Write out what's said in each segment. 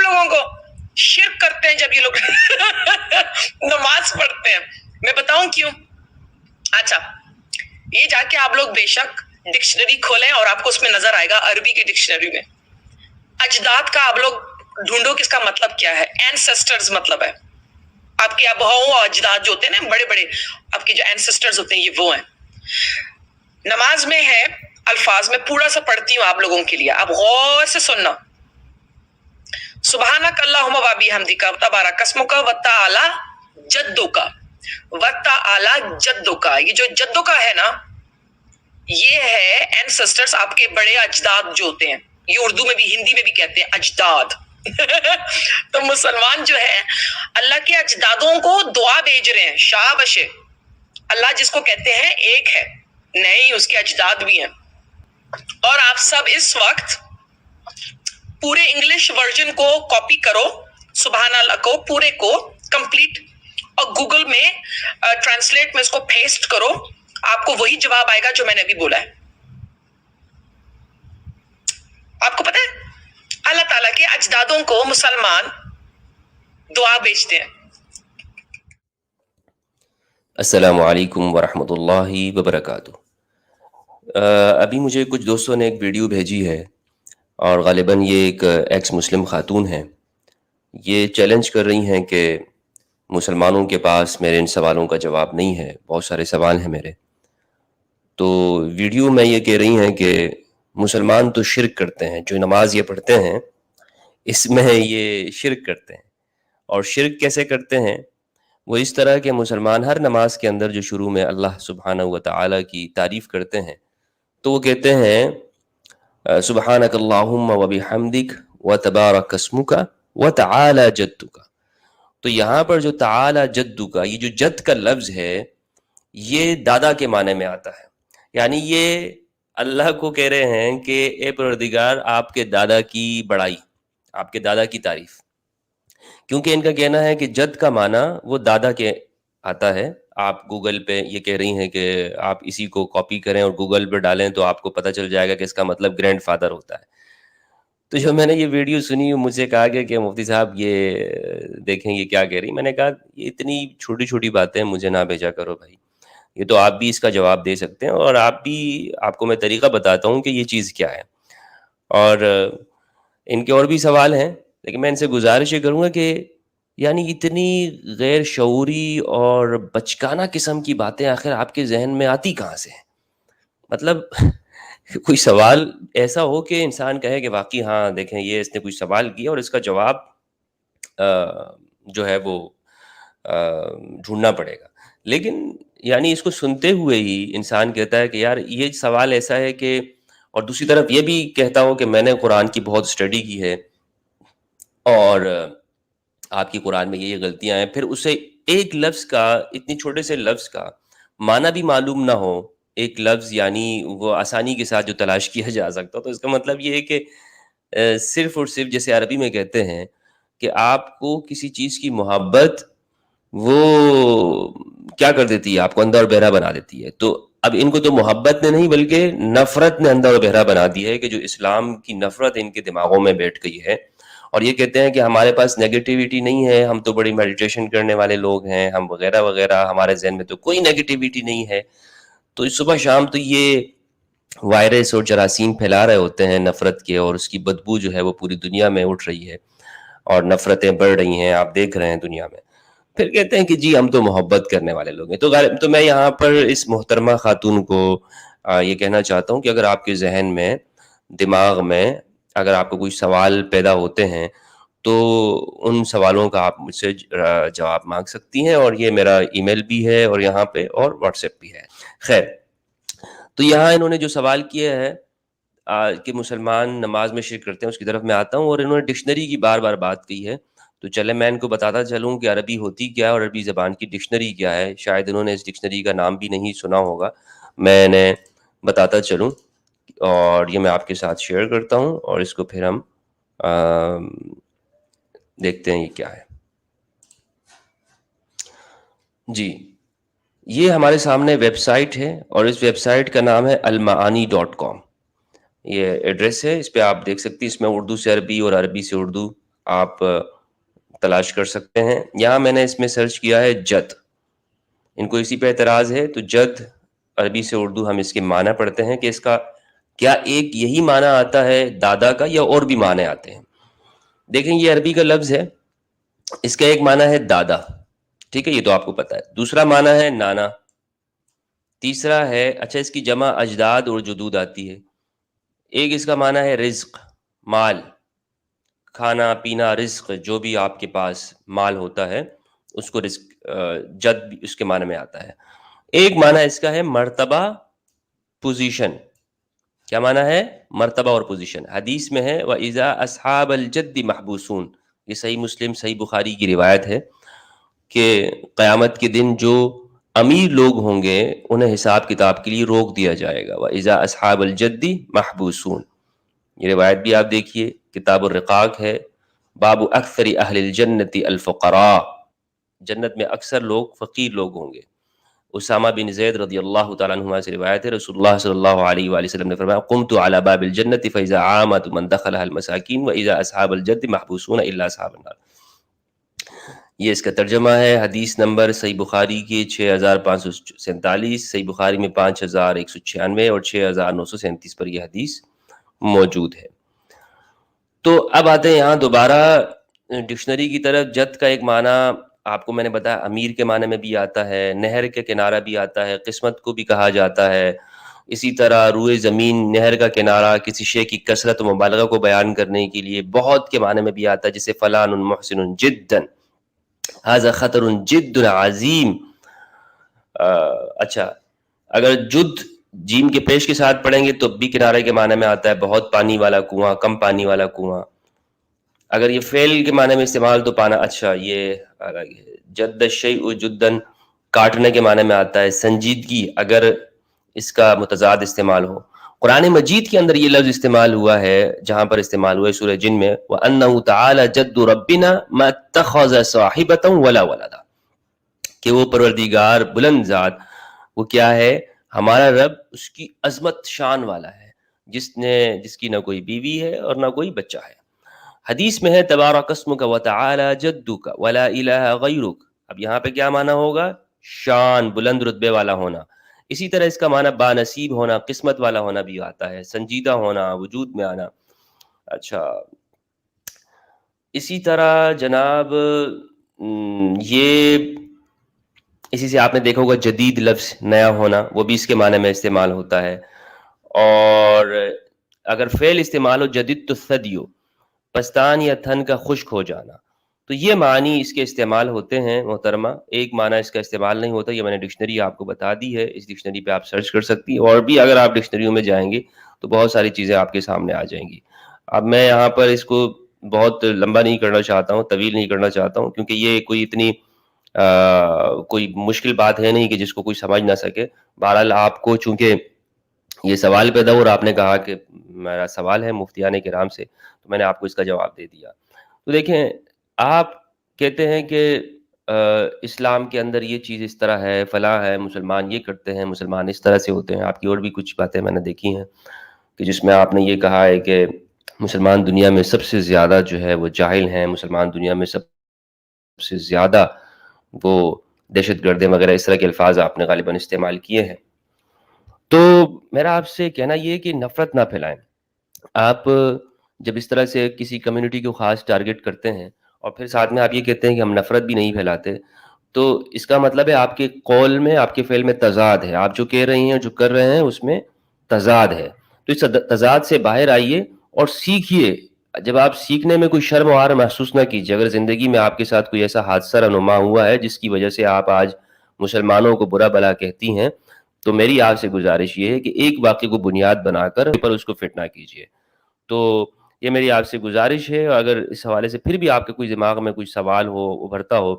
لوگوں کو؟ شرک کرتے ہیں جب یہ لوگ نماز پڑھتے ہیں. میں بتاؤں کیوں؟ اچھا، یہ جا کے آپ لوگ بے شک ڈکشنری کھولیں اور آپ کو اس میں نظر آئے گا، عربی کی ڈکشنری میں اجداد کا آپ لوگ ڈھونڈو کہ اس کا مطلب کیا ہے. اینسسٹرز مطلب ہے آپ کے اباؤں اور اجداد جو ہوتے ہیں نا، بڑے بڑے آپ کے جو اینسسٹرز ہوتے ہیں، یہ وہ ہیں. نماز میں ہے الفاظ میں پورا سا پڑھتی ہوں آپ لوگوں کے لیے، آپ غور سے سننا. سبحانک اللہم و بحمدک تبارک اسمک و تعالی جدک و تعالی جدک. یہ جو جدک ہے نا، یہ ہے اینسسٹرز، آپ کے بڑے اجداد جو ہوتے ہیں. یہ اردو میں بھی ہندی میں بھی کہتے ہیں اجداد. تو مسلمان جو ہے اللہ کے اجدادوں کو دعا بھیج رہے ہیں. شاباش. اللہ جس کو کہتے ہیں ایک ہے، نہیں اس کے اجداد بھی ہیں. اور آپ سب اس وقت پورے انگلش ورژن کو کاپی کرو، سبحان اللہ کو پورے کو کمپلیٹ، اور گوگل میں ٹرانسلیٹ میں اس کو پیسٹ کرو. آپ کو وہی جواب آئے گا جو میں نے ابھی بولا ہے. آپ کو پتہ ہے اللہ تعالیٰ کے اجدادوں کو مسلمان دعا بھیجتے ہیں. السلام علیکم ورحمۃ اللہ وبرکاتہ. ابھی مجھے کچھ دوستوں نے ایک ویڈیو بھیجی ہے، اور غالباً یہ ایک ایکس مسلم خاتون ہیں. یہ چیلنج کر رہی ہیں کہ مسلمانوں کے پاس میرے ان سوالوں کا جواب نہیں ہے. بہت سارے سوال ہیں میرے. تو ویڈیو میں یہ کہہ رہی ہیں کہ مسلمان تو شرک کرتے ہیں، جو نماز یہ پڑھتے ہیں اس میں یہ شرک کرتے ہیں. اور شرک کیسے کرتے ہیں؟ وہ اس طرح کہ مسلمان ہر نماز کے اندر جو شروع میں اللہ سبحانہ و تعالیٰ کی تعریف کرتے ہیں تو وہ کہتے ہیں سبحانک اللہم و بحمدک و تبارک اسمک و تعالی جدک. تو یہاں پر جو تعالی جدک، یہ جو جد کا لفظ ہے یہ دادا کے معنی میں آتا ہے. یعنی یہ اللہ کو کہہ رہے ہیں کہ اے پروردگار آپ کے دادا کی بڑائی، آپ کے دادا کی تعریف. کیونکہ ان کا کہنا ہے کہ جد کا معنی وہ دادا کے آتا ہے. آپ گوگل پہ یہ کہہ رہی ہیں کہ آپ اسی کو کاپی کریں اور گوگل پہ ڈالیں تو آپ کو پتہ چل جائے گا کہ اس کا مطلب گرینڈ فادر ہوتا ہے. تو جب میں نے یہ ویڈیو سنی، مجھ سے کہا کہ مفتی صاحب یہ دیکھیں یہ کیا کہہ رہی. میں نے کہا یہ اتنی چھوٹی چھوٹی باتیں مجھے نہ بھیجا کرو بھائی، یہ تو آپ بھی اس کا جواب دے سکتے ہیں، اور آپ کو میں طریقہ بتاتا ہوں کہ یہ چیز کیا ہے. اور ان کے اور بھی سوال ہیں، لیکن میں ان سے گزارش یہ کروں گا کہ یعنی اتنی غیر شعوری اور بچکانہ قسم کی باتیں آخر آپ کے ذہن میں آتی کہاں سے ہیں؟ مطلب کوئی سوال ایسا ہو کہ انسان کہے کہ واقعی ہاں دیکھیں یہ اس نے کوئی سوال کیا اور اس کا جواب جو ہے وہ ڈھونڈنا پڑے گا. لیکن یعنی اس کو سنتے ہوئے ہی انسان کہتا ہے کہ یار یہ سوال ایسا ہے کہ، اور دوسری طرف یہ بھی کہتا ہوں کہ میں نے قرآن کی بہت اسٹڈی کی ہے اور آپ کی قرآن میں یہ غلطیاں ہیں، پھر اسے ایک لفظ کا، اتنی چھوٹے سے لفظ کا معنی بھی معلوم نہ ہو. ایک لفظ یعنی وہ آسانی کے ساتھ جو تلاش کیا جا سکتا، تو اس کا مطلب یہ ہے کہ صرف اور صرف جیسے عربی میں کہتے ہیں کہ آپ کو کسی چیز کی محبت وہ کیا کر دیتی ہے، آپ کو اندھا اور بہرا بنا دیتی ہے. تو اب ان کو تو محبت نے نہیں بلکہ نفرت نے اندھا اور بہرا بنا دیا ہے، کہ جو اسلام کی نفرت ان کے دماغوں میں بیٹھ گئی ہے. اور یہ کہتے ہیں کہ ہمارے پاس نیگیٹیوٹی نہیں ہے، ہم تو بڑی میڈیٹیشن کرنے والے لوگ ہیں، ہم وغیرہ وغیرہ، ہمارے ذہن میں تو کوئی نیگیٹیوٹی نہیں ہے. تو صبح شام تو یہ وائرس اور جراثیم پھیلا رہے ہوتے ہیں نفرت کے، اور اس کی بدبو جو ہے وہ پوری دنیا میں اٹھ رہی ہے اور نفرتیں بڑھ رہی ہیں، آپ دیکھ رہے ہیں دنیا میں. پھر کہتے ہیں کہ جی ہم تو محبت کرنے والے لوگ ہیں. تو میں یہاں پر اس محترمہ خاتون کو یہ کہنا چاہتا ہوں کہ اگر آپ کے ذہن میں، دماغ میں اگر آپ کو کوئی سوال پیدا ہوتے ہیں تو ان سوالوں کا آپ مجھ سے جواب مانگ سکتی ہیں، اور یہ میرا ای میل بھی ہے اور یہاں پہ اور واٹس ایپ بھی ہے. خیر، تو یہاں انہوں نے جو سوال کیا ہے کہ مسلمان نماز میں شرک کرتے ہیں، اس کی طرف میں آتا ہوں. اور انہوں نے ڈکشنری کی بار بار بات کی ہے، تو چلے میں ان کو بتاتا چلوں کہ عربی ہوتی کیا ہے اور عربی زبان کی ڈکشنری کیا ہے. شاید انہوں نے اس ڈکشنری کا نام بھی نہیں سنا ہوگا، میں نے بتاتا چلوں. اور یہ میں آپ کے ساتھ شیئر کرتا ہوں، اور اس کو پھر ہم دیکھتے ہیں یہ کیا ہے. جی، یہ ہمارے سامنے ویب سائٹ ہے، اور اس ویب سائٹ کا نام ہے المعانی.com. یہ ایڈریس ہے، اس پہ آپ دیکھ سکتی ہیں. اس میں اردو سے عربی اور عربی سے اردو آپ تلاش کر سکتے ہیں. یہاں میں نے اس میں سرچ کیا ہے جد. ان کو اسی پہ اعتراض ہے. تو جد عربی سے اردو ہم اس کے معنی پڑھتے ہیں کہ اس کا کیا ایک یہی معنی آتا ہے دادا کا یا اور بھی معنی آتے ہیں. دیکھیں یہ عربی کا لفظ ہے, اس کا ایک معنی ہے دادا, ٹھیک ہے, یہ تو آپ کو پتا ہے. دوسرا معنی ہے نانا. تیسرا ہے, اچھا اس کی جمع اجداد اور جدود آتی ہے. ایک اس کا معنی ہے رزق, مال, کھانا پینا, رزق, جو بھی آپ کے پاس مال ہوتا ہے اس کو رزق, جد بھی اس کے معنی میں آتا ہے. ایک معنی اس کا ہے مرتبہ, پوزیشن. کیا معنی ہے؟ مرتبہ اور پوزیشن. حدیث میں ہے وَإِذَا أَصْحَابَ الْجَدِّ مَحْبُوسُونَ, یہ صحیح مسلم صحیح بخاری کی روایت ہے کہ قیامت کے دن جو امیر لوگ ہوں گے انہیں حساب کتاب کے لیے روک دیا جائے گا. وَإِذَا أَصْحَابَ الْجَدِّ مَحْبُوسُونَ, یہ روایت بھی آپ دیکھیے, کتاب الرقاق ہے. باب اکثر اہل الجنت الفقراء, جنت میں اکثر لوگ فقیر لوگ ہوں گے. اسامہ بن زید رضی اللہ تعالیٰ عنہما سے روایت ہے, رسول اللہ صلی اللہ علیہ وآلہ وسلم نے فرمایا قمت علی باب الجنت فاذا عامت من دخلها المساکین واذا اصحاب الجد محبوسون الا اصحاب النار. یہ اس کا ترجمہ ہے. حدیث نمبر صحیح بخاری کی 6547, صحیح بخاری میں 5196 اور 6937 پر یہ حدیث موجود ہے. تو اب آتے ہیں یہاں دوبارہ ڈکشنری کی طرف. جد کا ایک معنی آپ کو میں نے بتایا امیر کے معنی میں بھی آتا ہے, نہر کے کنارہ بھی آتا ہے, قسمت کو بھی کہا جاتا ہے. اسی طرح روئے زمین, نہر کا کنارہ کسی شے کی کثرت و مبالغہ کو بیان کرنے کے لیے بہت کے معنی میں بھی آتا ہے, جیسے فلان محسن جدا, ھذا خطر جد عظیم. اچھا اگر جد جیم کے پیش کے ساتھ پڑھیں گے تو بھی کنارے کے معنی میں آتا ہے بہت پانی والا کنواں, کم پانی والا کنواں. اگر یہ فعل کے معنی میں استعمال تو پانا, اچھا یہ جد الشیء جدن کاٹنے کے معنی میں آتا ہے, سنجیدگی اگر اس کا متضاد استعمال ہو. قرآن مجید کے اندر یہ لفظ استعمال ہوا ہے, جہاں پر استعمال ہوا ہے سورہ جن میں وَأَنَّهُ تَعَالَى جَدُّ رَبِّنَا مَا اتَّخَذَ صَاحِبَةً وَلَا وَلَدًا, کہ وہ پروردگار بلند ذات وہ کیا ہے, ہمارا رب اس کی عظمت شان والا ہے جس کی نہ کوئی بیوی ہے اور نہ کوئی بچہ ہے. حدیث میں ہے تبارک اسمک وتعالی جدک ولا الہ غیرک. اب یہاں پہ کیا معنی ہوگا؟ شان, بلند رتبے والا ہونا. اسی طرح اس کا معنی بانصیب ہونا, قسمت والا ہونا بھی آتا ہے, سنجیدہ ہونا, وجود میں آنا. اچھا اسی طرح جناب یہ اسی سے آپ نے دیکھا ہوگا جدید لفظ نیا ہونا, وہ بھی اس کے معنی میں استعمال ہوتا ہے. اور اگر فعل استعمال ہو جدید تو ثدیو, پستان یا تھن کا خشک ہو جانا. تو یہ معنی اس کے استعمال ہوتے ہیں محترمہ. ایک معنی اس کا استعمال نہیں ہوتا, یہ میں نے ڈکشنری آپ کو بتا دی ہے, اس ڈکشنری پہ آپ سرچ کر سکتی ہیں. اور بھی اگر آپ ڈکشنریوں میں جائیں گے تو بہت ساری چیزیں آپ کے سامنے آ جائیں گی. اب میں یہاں پر اس کو بہت لمبا نہیں کرنا چاہتا ہوں, طویل نہیں کرنا چاہتا ہوں, کیونکہ یہ کوئی اتنی کوئی مشکل بات ہے نہیں کہ جس کو کوئی سمجھ نہ سکے. بہرحال آپ کو چونکہ یہ سوال پیدا ہو اور آپ نے کہا کہ میرا سوال ہے مفتیان کرام سے, تو میں نے آپ کو اس کا جواب دے دیا. تو دیکھیں آپ کہتے ہیں کہ اسلام کے اندر یہ چیز اس طرح ہے, فلاں ہے, مسلمان یہ کرتے ہیں, مسلمان اس طرح سے ہوتے ہیں. آپ کی اور بھی کچھ باتیں میں نے دیکھی ہیں کہ جس میں آپ نے یہ کہا ہے کہ مسلمان دنیا میں سب سے زیادہ جو ہے وہ جاہل ہیں, مسلمان دنیا میں سب سے زیادہ وہ دہشت گرد وغیرہ, اس طرح کے الفاظ آپ نے غالباً استعمال کیے ہیں. تو میرا آپ سے کہنا یہ ہے کہ نفرت نہ پھیلائیں. آپ جب اس طرح سے کسی کمیونٹی کو خاص ٹارگٹ کرتے ہیں اور پھر ساتھ میں آپ یہ کہتے ہیں کہ ہم نفرت بھی نہیں پھیلاتے, تو اس کا مطلب ہے آپ کے قول میں, آپ کے فعل میں تضاد ہے. آپ جو کہہ رہی ہیں, جو کر رہے ہیں, اس میں تضاد ہے. تو اس تضاد سے باہر آئیے اور سیکھیے. جب آپ سیکھنے میں کوئی شرم و عار محسوس نہ کیجیے. اگر زندگی میں آپ کے ساتھ کوئی ایسا حادثہ رونما ہوا ہے جس کی وجہ سے آپ آج مسلمانوں کو برا بھلا کہتی ہیں, تو میری آپ سے گزارش یہ ہے کہ ایک واقعے کو بنیاد بنا کر پر اس کو فٹ نہ کیجیے. تو یہ میری آپ سے گزارش ہے. اگر اس حوالے سے پھر بھی آپ کے کوئی دماغ میں کوئی سوال ہو, ابھرتا ہو,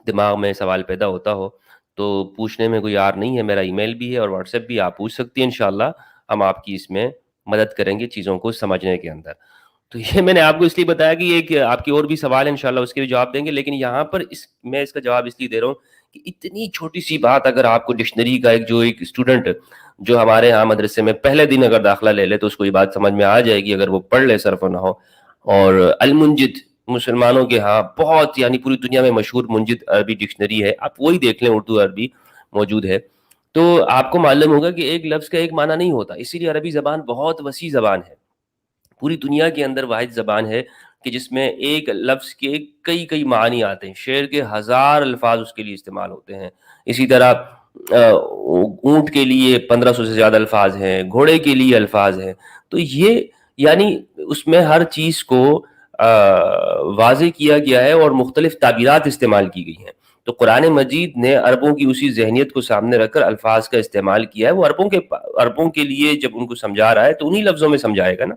دماغ میں سوال پیدا ہوتا ہو, تو پوچھنے میں کوئی یار نہیں ہے. میرا ای میل بھی ہے اور واٹس ایپ بھی, آپ پوچھ سکتی ہیں. انشاءاللہ ہم آپ کی اس میں مدد کریں گے چیزوں کو سمجھنے کے اندر. تو یہ میں نے آپ کو اس لیے بتایا کہ ایک آپ کی اور بھی سوال ہے, انشاءاللہ اس کے بھی جواب دیں گے. لیکن یہاں پر میں اس کا جواب اس لیے دے رہا ہوں کہ اتنی چھوٹی سی بات اگر آپ کو ڈکشنری کا ایک اسٹوڈنٹ جو ہمارے یہاں مدرسے میں پہلے دن اگر داخلہ لے لے تو اس کو یہ بات سمجھ میں آ جائے گی, اگر وہ پڑھ لے صرف نہ ہو. اور المنجد مسلمانوں کے ہاں بہت یعنی پوری دنیا میں مشہور منجد عربی ڈکشنری ہے، آپ وہی دیکھ لیں، اردو عربی موجود ہے، تو آپ کو معلوم ہوگا کہ ایک لفظ کا ایک معنی نہیں ہوتا. اسی لیے عربی زبان بہت وسیع زبان ہے، پوری دنیا کے اندر واحد زبان ہے کہ جس میں ایک لفظ کے کئی کئی معنی آتے ہیں، شعر کے 1000 الفاظ اس کے لیے استعمال ہوتے ہیں. اسی طرح اونٹ کے لیے 1500 سے زیادہ الفاظ ہیں، گھوڑے کے لیے الفاظ ہیں. تو یہ یعنی اس میں ہر چیز کو واضح کیا گیا ہے اور مختلف تعبیرات استعمال کی گئی ہیں. تو قرآن مجید نے عربوں کی اسی ذہنیت کو سامنے رکھ کر الفاظ کا استعمال کیا ہے. وہ عربوں کے لیے جب ان کو سمجھا رہا ہے تو انہی لفظوں میں سمجھائے گا نا.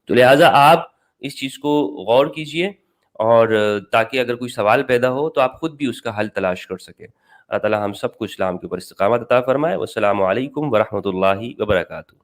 تو لہٰذا آپ اس چیز کو غور کیجئے، اور تاکہ اگر کوئی سوال پیدا ہو تو آپ خود بھی اس کا حل تلاش کر سکیں. اللہ تعالیٰ ہم سب کو اسلام کے اوپر استقامت عطا فرمائے. والسلام علیکم ورحمۃ اللہ وبرکاتہ.